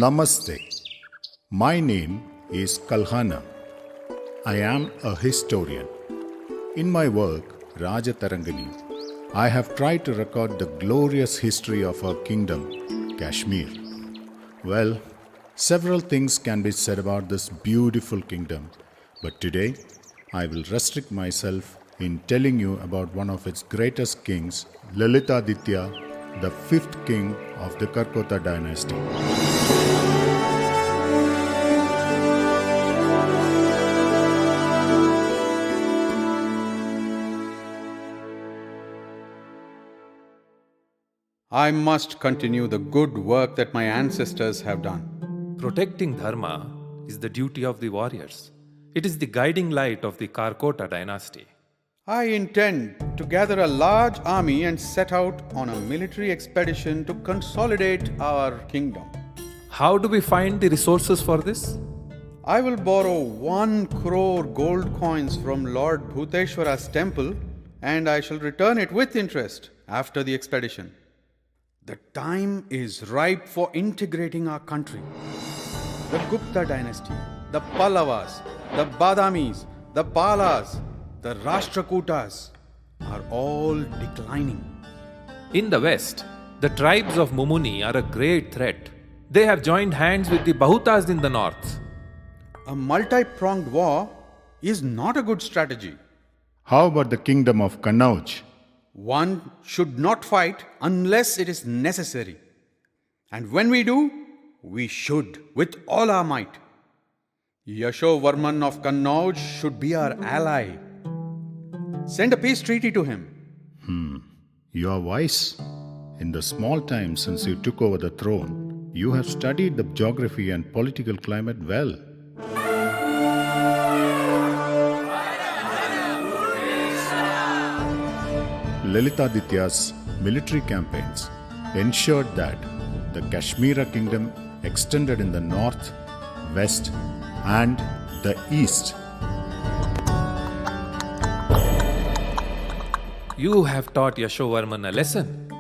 Namaste. My name is Kalhana. I am a historian. In my work, Rajatarangani, I have tried to record the glorious history of our kingdom, Kashmir. Well, several things can be said about this beautiful kingdom, but today I will restrict myself in telling you about one of its greatest kings, Lalitaditya, the fifth king of the Karkota dynasty. I must continue the good work that my ancestors have done. Protecting Dharma is the duty of the warriors. It is the guiding light of the Karkota dynasty. I intend to gather a large army and set out on a military expedition to consolidate our kingdom. How do we find the resources for this? I will borrow 1 crore gold coins from Lord Bhuteshwara's temple, and I shall return it with interest after the expedition. The time is ripe for integrating our country. The Gupta dynasty, the Pallavas, the Badamis, the Palas, the Rashtrakutas are all declining. In the west, the tribes of Mumuni are a great threat. They have joined hands with the Bahutas in the north. A multi-pronged war is not a good strategy. How about the kingdom of Kannauj? One should not fight unless it is necessary. And when we do, we should with all our might. Yashovarman of Kannauj should be our ally. Send a peace treaty to him. You are wise. In the small time since you took over the throne, you have studied the geography and political climate well. Lalitaditya's military campaigns ensured that the Kashmiri kingdom extended in the north, west, and the east. You have taught Yashovarman a lesson.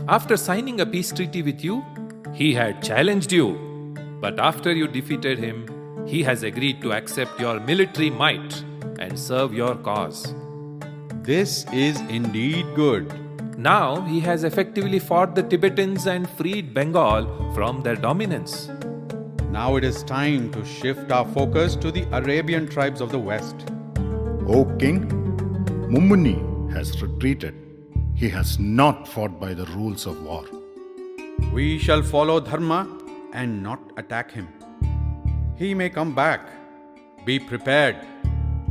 After signing a peace treaty with you, he had challenged you. But after you defeated him, he has agreed to accept your military might and serve your cause. This is indeed good. Now he has effectively fought the Tibetans and freed Bengal from their dominance. Now it is time to shift our focus to the Arabian tribes of the west. O king, Mumuni has retreated. He has not fought by the rules of war. We shall follow Dharma and not attack him. He may come back. Be prepared.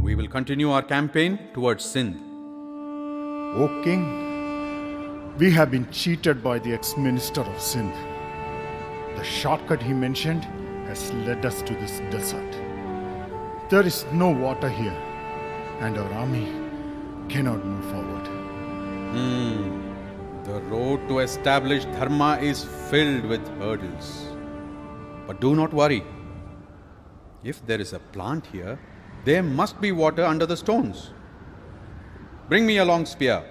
We will continue our campaign towards Sindh. O king, we have been cheated by the ex-minister of Sindh. The shortcut he mentioned has led us to this desert. There is no water here, and our army cannot move forward. The road to establish Dharma is filled with hurdles. But do not worry. If there is a plant here, there must be water under the stones. Bring me a long spear.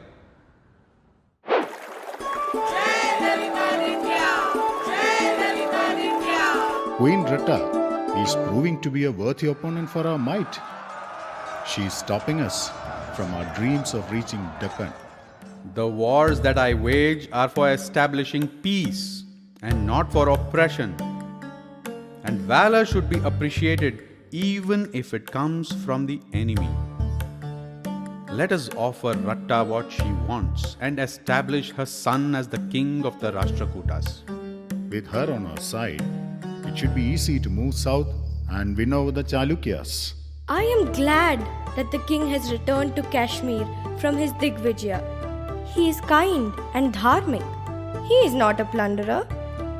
Queen Retta is proving to be a worthy opponent for our might. She is stopping us from our dreams of reaching Deccan. The wars that I wage are for establishing peace and not for oppression. And valor should be appreciated even if it comes from the enemy. Let us offer Ratta what she wants and establish her son as the king of the Rashtrakutas. With her on our side, it should be easy to move south and win over the Chalukyas. I am glad that the king has returned to Kashmir from his Digvijaya. He is kind and dharmic. He is not a plunderer.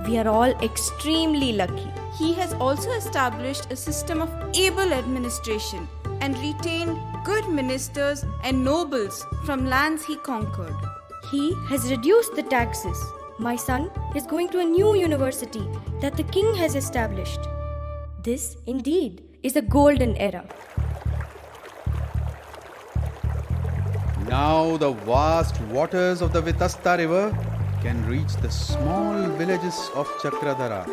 We are all extremely lucky. He has also established a system of able administration and retained good ministers and nobles from lands he conquered. He has reduced the taxes. My son is going to a new university that the king has established. This, indeed, is a golden era. Now the vast waters of the Vitasta river can reach the small villages of Chakradhara.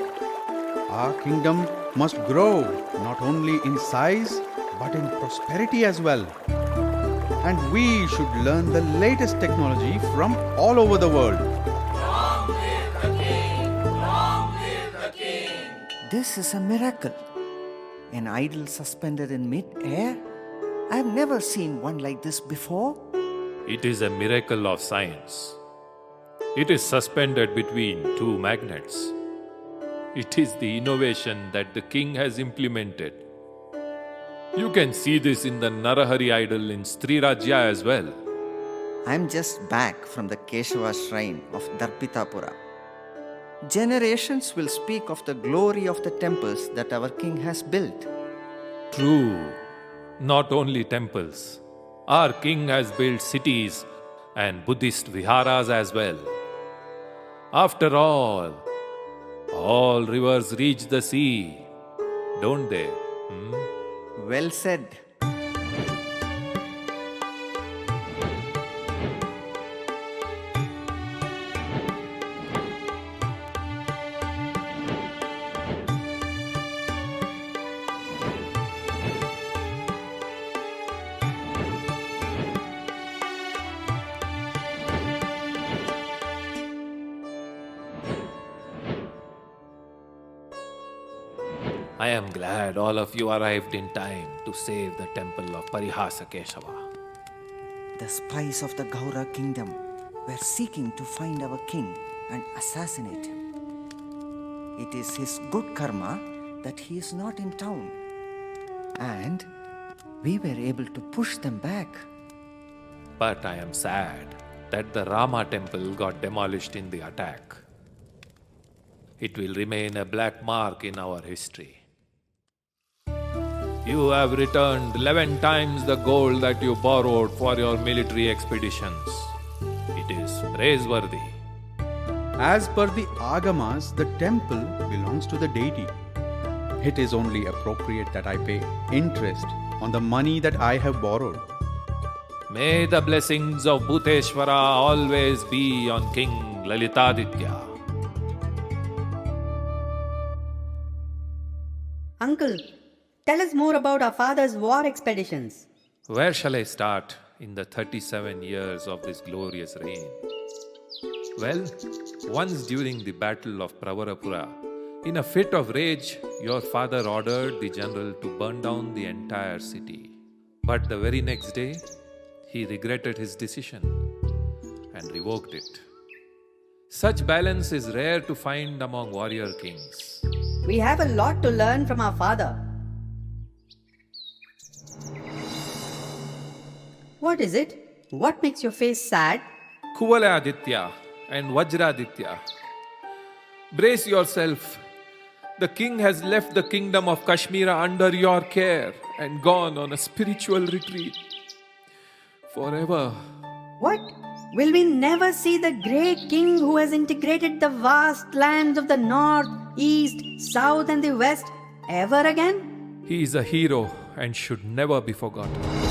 our kingdom must grow not only in size but in prosperity as well. And we should learn the latest technology from all over the world. This is a miracle. An idol suspended in mid-air? I have never seen one like this before. It is a miracle of science. It is suspended between two magnets. It is the innovation that the king has implemented. You can see this in the Narahari idol in Sri Rajya as well. I'm just back from the Keshava shrine of Darpitapura. Generations will speak of the glory of the temples that our king has built. True. Not only temples. Our king has built cities and Buddhist viharas as well. After all rivers reach the sea, don't they? Well said. I am glad all of you arrived in time to save the temple of Parihasa Keshava. The spies of the Gaura kingdom were seeking to find our king and assassinate him. It is his good karma that he is not in town. And we were able to push them back. But I am sad that the Rama temple got demolished in the attack. It will remain a black mark in our history. You have returned 11 times the gold that you borrowed for your military expeditions. It is praiseworthy. As per the Agamas, the temple belongs to the deity. It is only appropriate that I pay interest on the money that I have borrowed. May the blessings of Bhuteshwara always be on King Lalitaditya. Uncle, tell us more about our father's war expeditions. Where shall I start in the 37 years of this glorious reign? Well, once during the battle of Pravarapura, in a fit of rage, your father ordered the general to burn down the entire city. But the very next day, he regretted his decision and revoked it. Such balance is rare to find among warrior kings. We have a lot to learn from our father. What is it? What makes your face sad? Kuvaladitya and Vajraditya. Brace yourself. The king has left the kingdom of Kashmir under your care and gone on a spiritual retreat. Forever. What? Will we never see the great king who has integrated the vast lands of the north, east, south and the west ever again? He is a hero and should never be forgotten.